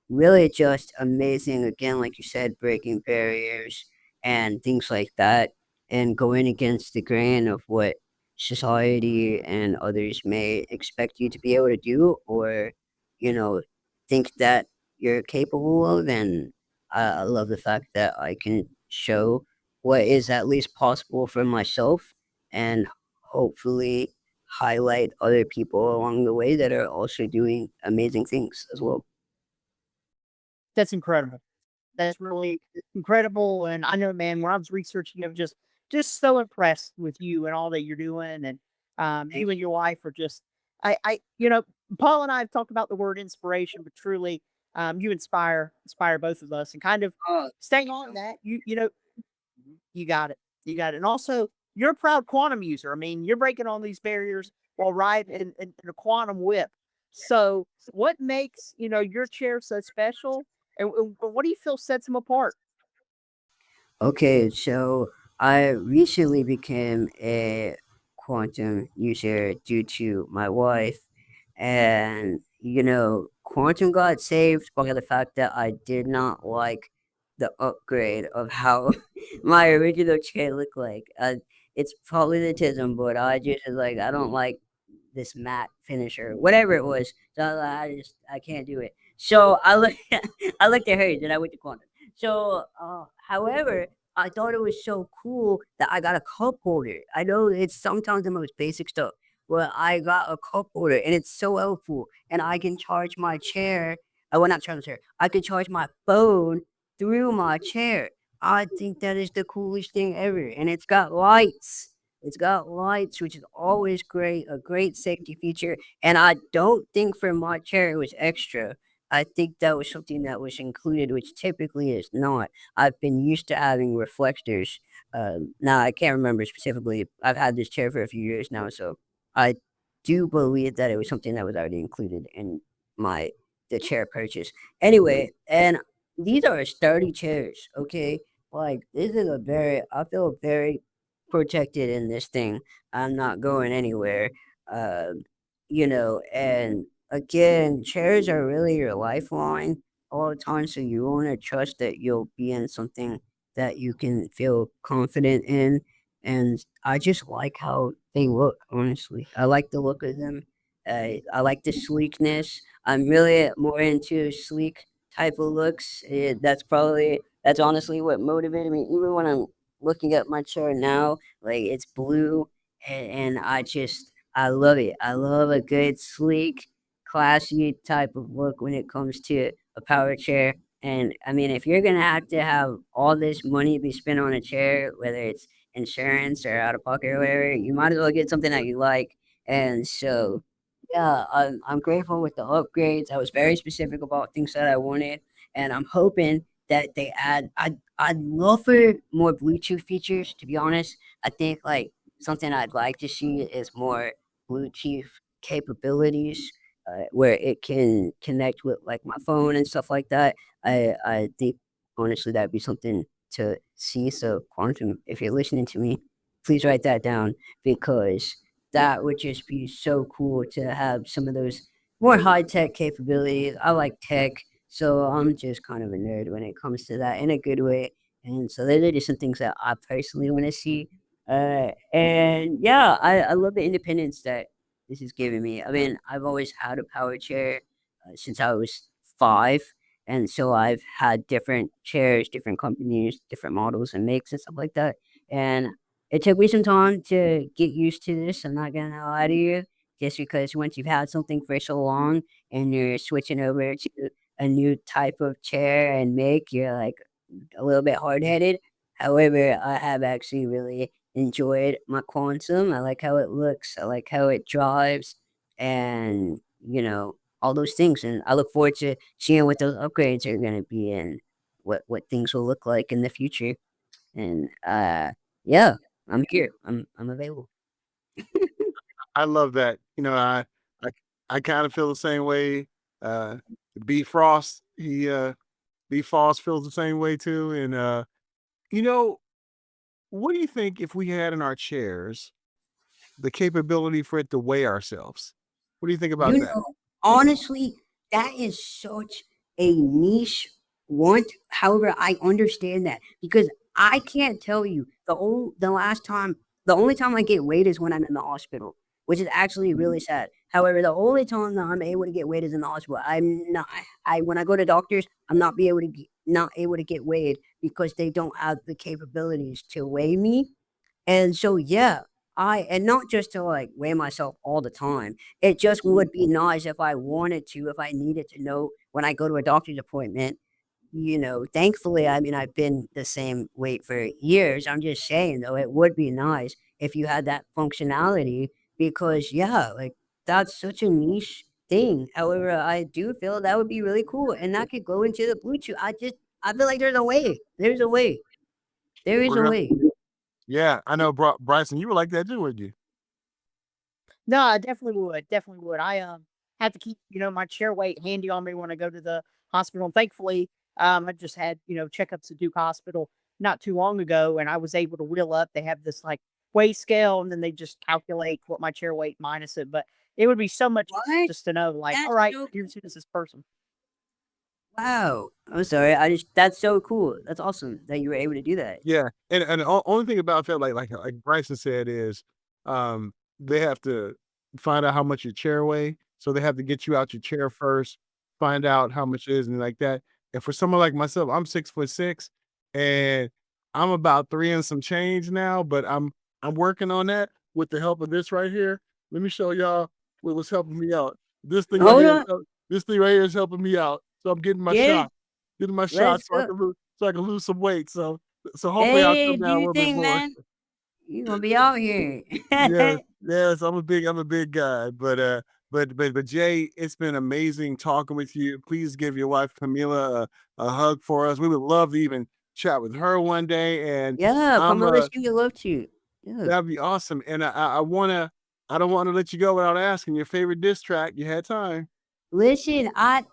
really just amazing. Again, like you said, breaking barriers and things like that, and going against the grain of what society and others may expect you to be able to do or, you know, think that you're capable of. And I love the fact that I can show what is at least possible for myself and hopefully highlight other people along the way that are also doing amazing things as well. That's incredible. That's really incredible. And I know, man, when I was researching, just just so impressed with you and all that you're doing, and you Thank and your wife are just, you know, Paul and I have talked about the word inspiration, but truly, you inspire both of us, and kind of you. staying on that. You know, you got it. You got it. And also, you're a proud quantum user. I mean, you're breaking all these barriers while riding in a quantum whip. So, what makes your chair so special, and what do you feel sets them apart? Okay, so I recently became a quantum user due to my wife, and quantum got saved by the fact that I did not like the upgrade of how my original chair looked like. It's favoritism, but I don't like this matte finisher, whatever it was. So I can't do it. So I look I looked at hers and I went to quantum. So, however, I thought it was so cool that I got a cup holder. I know it's sometimes the most basic stuff, but I got a cup holder and it's so helpful. And I can charge my chair. Well, not charge my chair. I can charge my phone through my chair. I think that is the coolest thing ever. And it's got lights. It's got lights, which is always great, a great safety feature. And I don't think for my chair it was extra. I think that was something that was included, which typically is not. I've been used to having reflectors. Now I can't remember specifically. I've had this chair for a few years now, so I do believe that it was something that was already included in my the chair purchase. Anyway, and these are sturdy chairs. Okay, like this is a very. I feel very protected in this thing. I'm not going anywhere. Um, and again, chairs are really your lifeline all the time. So you want to trust that you'll be in something that you can feel confident in. And I just like how they look, honestly. I like the look of them. I like the sleekness. I'm really more into sleek type of looks. That's honestly what motivated me. Even when I'm looking at my chair now, like it's blue, and I love it. I love a good, sleek, classy type of look when it comes to a power chair. And I mean, if you're gonna have to have all this money be spent on a chair, whether it's insurance or out of pocket or whatever, you might as well get something that you like. And so, yeah, I'm grateful with the upgrades. I was very specific about things that I wanted, and I'm hoping that they add. I'd love for more Bluetooth features. To be honest, I think like something I'd like to see is more Bluetooth capabilities, where it can connect with like my phone and stuff like that. I think honestly that'd be something to see. So Quantum, if you're listening to me, please write that down because that would just be so cool to have some of those more high tech capabilities. I like tech, so I'm just kind of a nerd when it comes to that in a good way. And so those are just some things that I personally want to see. And yeah, I love the independence that this has given me. I mean, I've always had a power chair since I was 5, and so I've had different chairs, different companies, different models and makes and stuff like that. And it took me some time to get used to this. I'm not gonna lie to you, just because once you've had something for so long and you're switching over to a new type of chair and make, you're like a little bit hard headed. However, I have actually really enjoyed my Quantum. I like how it looks. I like how it drives, and all those things. And I look forward to seeing what those upgrades are going to be and what things will look like in the future. And yeah, I'm here. I'm available. I love that. I I kind of feel the same way. Uh, B Frost, B Frost feels the same way too. And you know, what do you think if we had in our chairs the capability for it to weigh ourselves? What do you think about You that? know, honestly, that is such a niche want. However, I understand that because I can't tell you the only time I get weighed is when I'm in the hospital, which is actually really sad. However, the only time that I'm able to get weighed is in the hospital. I'm not. I when I go to doctors, I'm not able to get weighed because they don't have the capabilities to weigh me. And so, yeah, and not just to like weigh myself all the time. It just would be nice if I wanted to, if I needed to know when I go to a doctor's appointment, thankfully, I mean, I've been the same weight for years. I'm just saying, though, it would be nice if you had that functionality because, yeah, like that's such a niche thing. However, I do feel that would be really cool and that could go into the Bluetooth. I feel like there's a way. There's a way. There is We're a gonna, way. yeah, I know, Bryson, you were like that too, would you? No, I definitely would. Definitely would. I have to keep, my chair weight handy on me when I go to the hospital. And thankfully, I just had, checkups at Duke Hospital not too long ago, and I was able to wheel up. They have this like weigh scale, and then they just calculate what my chair weight minus it. But it would be so much What? just to know, like, all That's right, so here's who's this person. wow. I'm sorry. That's so cool. That's awesome that you were able to do that. Yeah, and the only thing about that, like Bryson said, is they have to find out how much your chair weigh, so they have to get you out your chair first, find out how much it is, and like that. And for someone like myself, I'm 6'6", and I'm about 3 and some change now, but I'm working on that with the help of this right here. Let me show y'all what was helping me out. This thing right Hold here, on. this thing right here is helping me out. So I'm getting my Get it? shot, getting my shot, Let's so go. I can lose some weight. So hopefully I'll Hey, come do down a your little bit thing, more. man. You gonna be out here. Yes, yes, I'm a big guy, but Jay, it's been amazing talking with you. Please give your wife Pamela a hug for us. We would love to even chat with her one day, and Yeah, I'm Pamela, she would love to. Yeah. that'd be awesome. And I don't want to let you go without asking your favorite diss track. You had time. Listen, I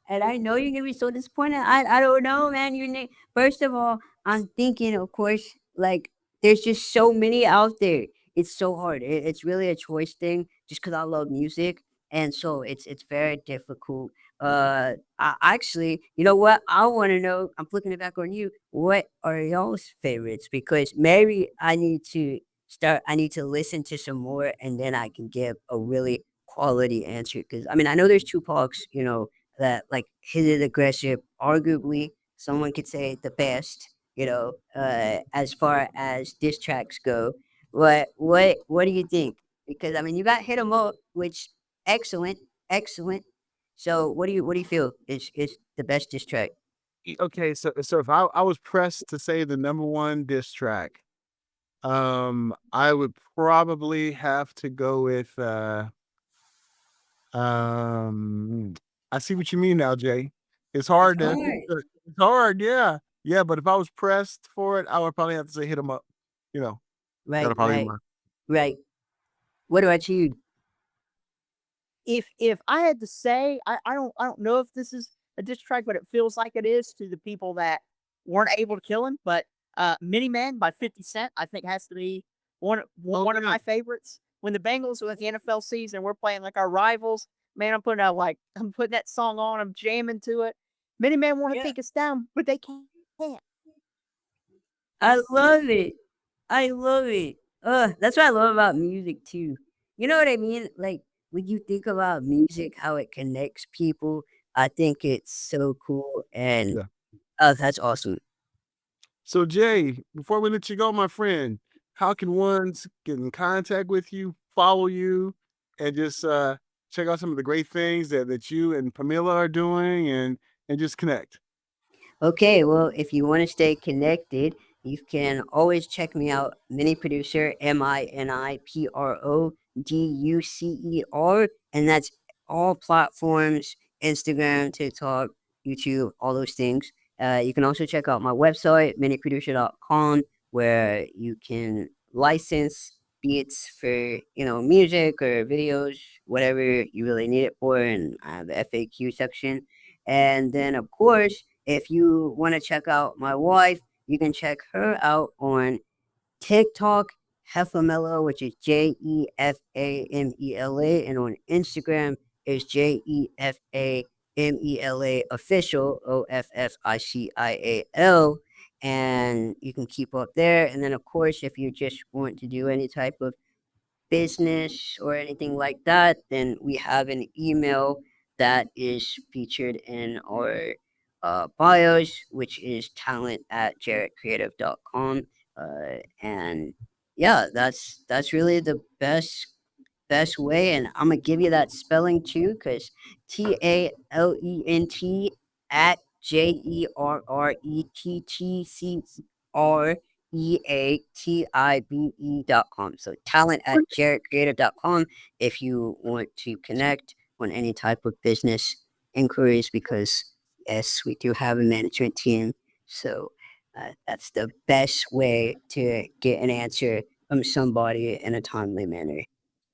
know you're gonna be so disappointed. I don't know, man. First of all, I'm thinking, of course, like there's just so many out there. It's so hard. It's really a choice thing, just because I love music, and so it's very difficult. Actually, you know what? I want to know. I'm flipping it back on you. What are y'all's favorites? Because maybe I need to start. I need to listen to some more, and then I can give a really quality answer. Because I mean, I know there's Tupac's, that like hit it aggressive, arguably someone could say the best, as far as diss tracks go. What do you think? Because I mean, you got hit 'em up, which excellent, excellent. So what do you feel is the best diss track? Okay, so if I was pressed to say the number one diss track, I would probably have to go with Um, I see what you mean now, Jay. It's It's hard to hard. it's hard, yeah. Yeah, but if I was pressed for it, I would probably have to say hit him up. You know, Right, that'll probably be right, mine. right. What about you? If I had to say, I don't know if this is a diss track, but it feels like it is to the people that weren't able to kill him. But Mini Man by 50 Cent, I think has to be Oh, one of yeah. my favorites. When the Bengals were at the NFL season, we're playing like our rivals. Man, I'm putting that song on, I'm jamming to it. Mini Man want to Yeah. take us down, but they can't. I love it. I love it. That's what I love about music too. You know what I mean? Like when you think about music, how it connects people, I think it's so cool and Yeah. that's awesome. So Jay, before we let you go, my friend, how can ones get in contact with you, follow you, and just check out some of the great things that you and Pamela are doing and just connect? Okay, well, if you want to stay connected, you can always check me out. Mini Producer, MiniProducer, and that's all platforms: Instagram, TikTok, YouTube, all those things. You can also check out my website, miniproducer.com, where you can license beats for music or videos, whatever you really need it for, and I have the FAQ section. And then, of course, if you want to check out my wife, you can check her out on TikTok, Hefamela, which is Jefamela, and on Instagram is Jefamela official, OFFICIAL. And you can keep up there. And then, of course, if you just want to do any type of business or anything like that, then we have an email that is featured in our bios, which is talent@jarrettcreative.com. And yeah, that's really the best way. And I'm gonna give you that spelling too, because TALENT at JERRETTCREATIVE.com. So talent at jaredcreative.com if you want to connect on any type of business inquiries, because yes, we do have a management team. So that's the best way to get an answer from somebody in a timely manner.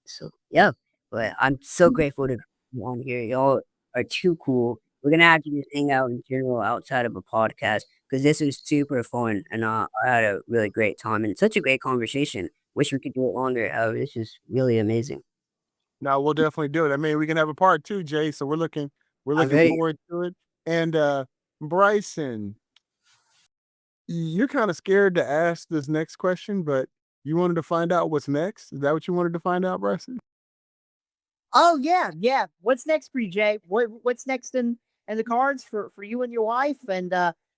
So yeah, but I'm so grateful to be on here. Y'all are too cool. We're gonna have to just hang out in general outside of a podcast, because this is super fun, and I had a really great time and such a great conversation. Wish we could do it longer. This is really amazing. No, we'll definitely do it. I mean, we can have a part 2, Jay, so we're I'm looking very forward to it. And, Bryson, you're kinda scared to ask this next question, but you wanted to find out what's next? Is that what you wanted to find out, Bryson? Oh yeah, yeah. What's next for you, Jay? What's next in the cards for you and your wife? And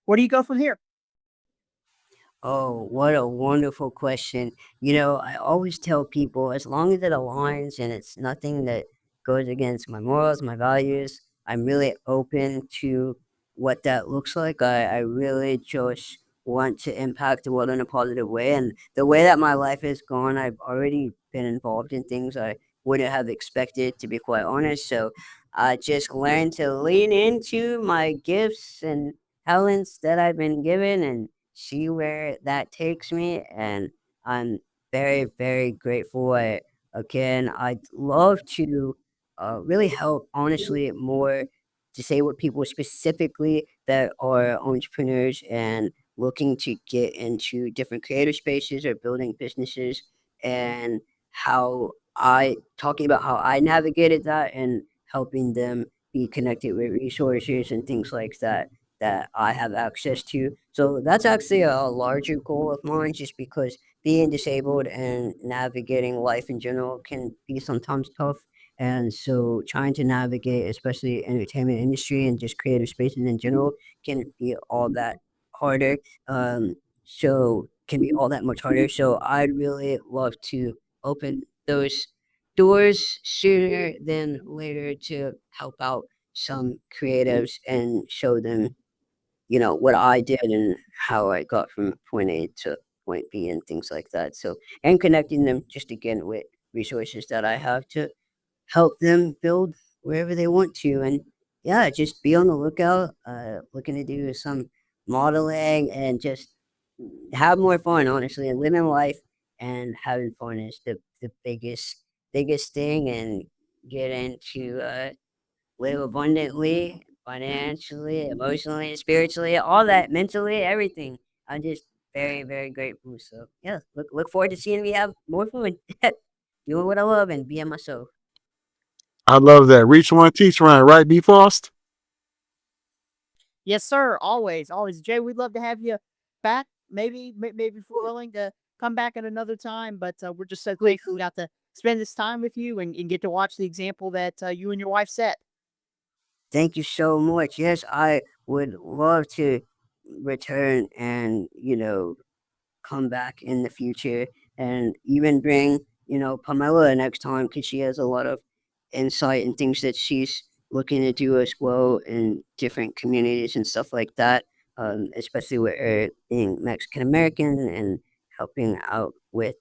where do you go from here? Oh, what a wonderful question. I always tell people, as long as it aligns and it's nothing that goes against my morals, my values, I'm really open to what that looks like. I really just want to impact the world in a positive way. And the way that my life is gone, I've already been involved in things I wouldn't have expected, to be quite honest. So I just learned to lean into my gifts and talents that I've been given, and see where that takes me. And I'm very, very grateful. I'd love to really help, honestly, more disabled people specifically that are entrepreneurs and looking to get into different creative spaces or building businesses, and talking about how I navigated that and helping them be connected with resources and things like that I have access to. So that's actually a larger goal of mine, just because being disabled and navigating life in general can be sometimes tough. And so trying to navigate, especially entertainment industry and just creative spaces in general, can be all that harder. So can be all that much harder. So I'd really love to open those doors sooner than later to help out some creatives and show them, what I did and how I got from point A to point B and things like that. So, and connecting them just again with resources that I have to help them build wherever they want to. And yeah, just be on the lookout, looking to do some modeling and just have more fun, honestly, and living life and having fun is the biggest thing. And get into live abundantly, financially, emotionally, spiritually, all that, mentally, everything. I'm just very, very grateful. So yeah, look forward to seeing me have more fun, doing what I love and being myself. I love that. Reach one, teach one, right, B. Frost? Yes, sir. Always, always. Jay, we'd love to have you back. Maybe if we're willing to come back at another time. But we're just so grateful we got to spend this time with you and get to watch the example that you and your wife set. Thank you so much. Yes, I would love to return and come back in the future and even bring, Pamela next time, because she has a lot of insight and things that she's looking to do as well in different communities and stuff like that. Especially with her being Mexican American and helping out with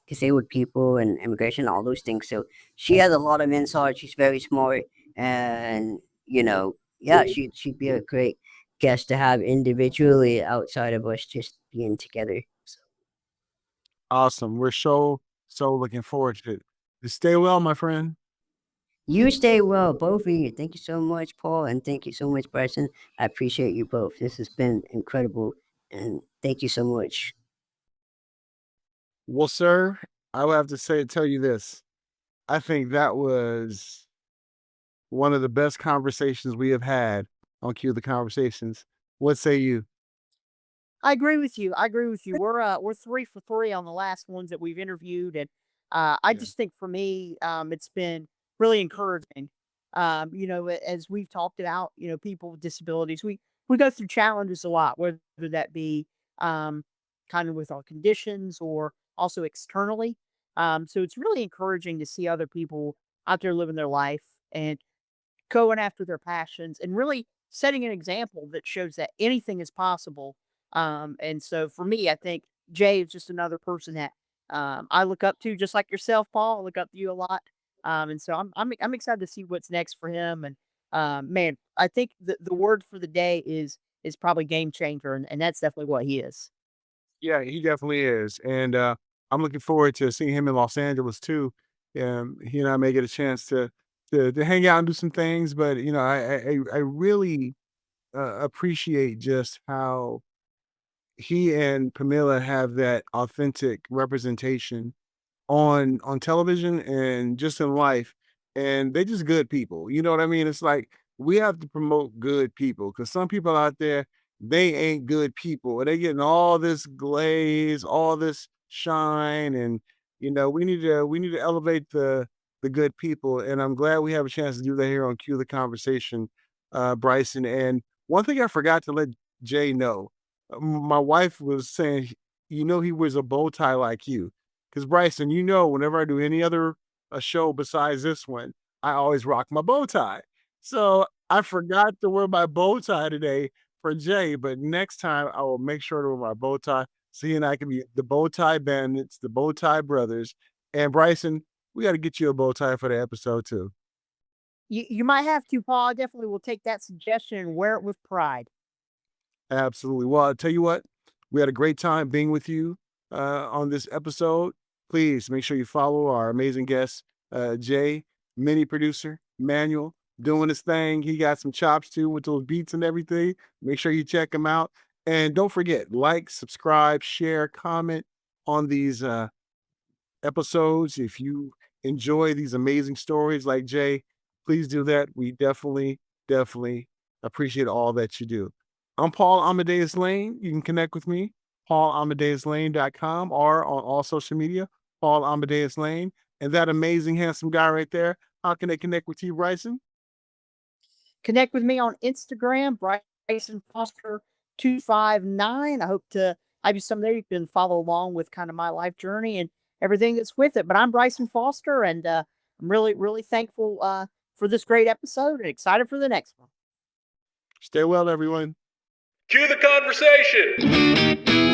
disabled people and immigration, all those things. So she has a lot of insight. She's very smart, and yeah, she'd be a great guest to have individually outside of us just being together. So Awesome. We're so looking forward to it. Just stay well, my friend. you stay well, both of you. Thank you so much, Paul, and thank you so much, Bryson. I appreciate you both. This has been incredible, and thank you so much. Well, sir, I will have to tell you this. I think that was one of the best conversations we have had on Cue the Conversations. What say you? I agree with you. I agree with you. We're 3 for 3 on the last ones that we've interviewed, and I Yeah. just think for me, it's been really encouraging. As we've talked about, people with disabilities, we go through challenges a lot, whether that be um, kind of with our conditions or also externally. So it's really encouraging to see other people out there living their life and going after their passions and really setting an example that shows that anything is possible. And so for me, I think Jay is just another person that I look up to, just like yourself, Paul. I look up to you a lot. And so I'm excited to see what's next for him. And man, I think the word for the day is probably game changer, and that's definitely what he is. Yeah, he definitely is, and, I'm looking forward to seeing him in Los Angeles too. He and I may get a chance to hang out and do some things, but, I really, appreciate just how he and Pamela have that authentic representation on television and just in life, and they just good people, you know what I mean? It's like, we have to promote good people because some people out there, they ain't good people, and they getting all this glaze, all this shine, and, we need to elevate the good people, and I'm glad we have a chance to do that here on Cue the Conversation, Bryson, and one thing I forgot to let Jay know, my wife was saying, he wears a bow tie like you. Because Bryson, whenever I do any other a show besides this one, I always rock my bow tie. So I forgot to wear my bow tie today for Jay, but next time I will make sure to wear my bow tie. So he and I can be the bow tie bandits, the bow tie brothers. And Bryson, we got to get you a bow tie for the episode too. You might have to, Paul. I definitely will take that suggestion and wear it with pride. Absolutely. Well, I'll tell you what, we had a great time being with you on this episode. Please make sure you follow our amazing guest, Jay, mini producer, Manuel, doing his thing. He got some chops too with those beats and everything. Make sure you check him out. And don't forget, like, subscribe, share, comment on these episodes. If you enjoy these amazing stories like Jay, please do that. We definitely appreciate all that you do. I'm Paul Amadeus Lane. You can connect with me, paulamadeuslane.com, or on all social media, Paul Amadeus Lane. And that amazing, handsome guy right there, how can they connect with you, Bryson? Connect with me on Instagram, Bryson Foster 259. I hope to have you some there. You can follow along with kind of my life journey and everything that's with it. But I'm Bryson Foster, and I'm really thankful for this great episode and excited for the next one. Stay well, everyone. Cue the conversation.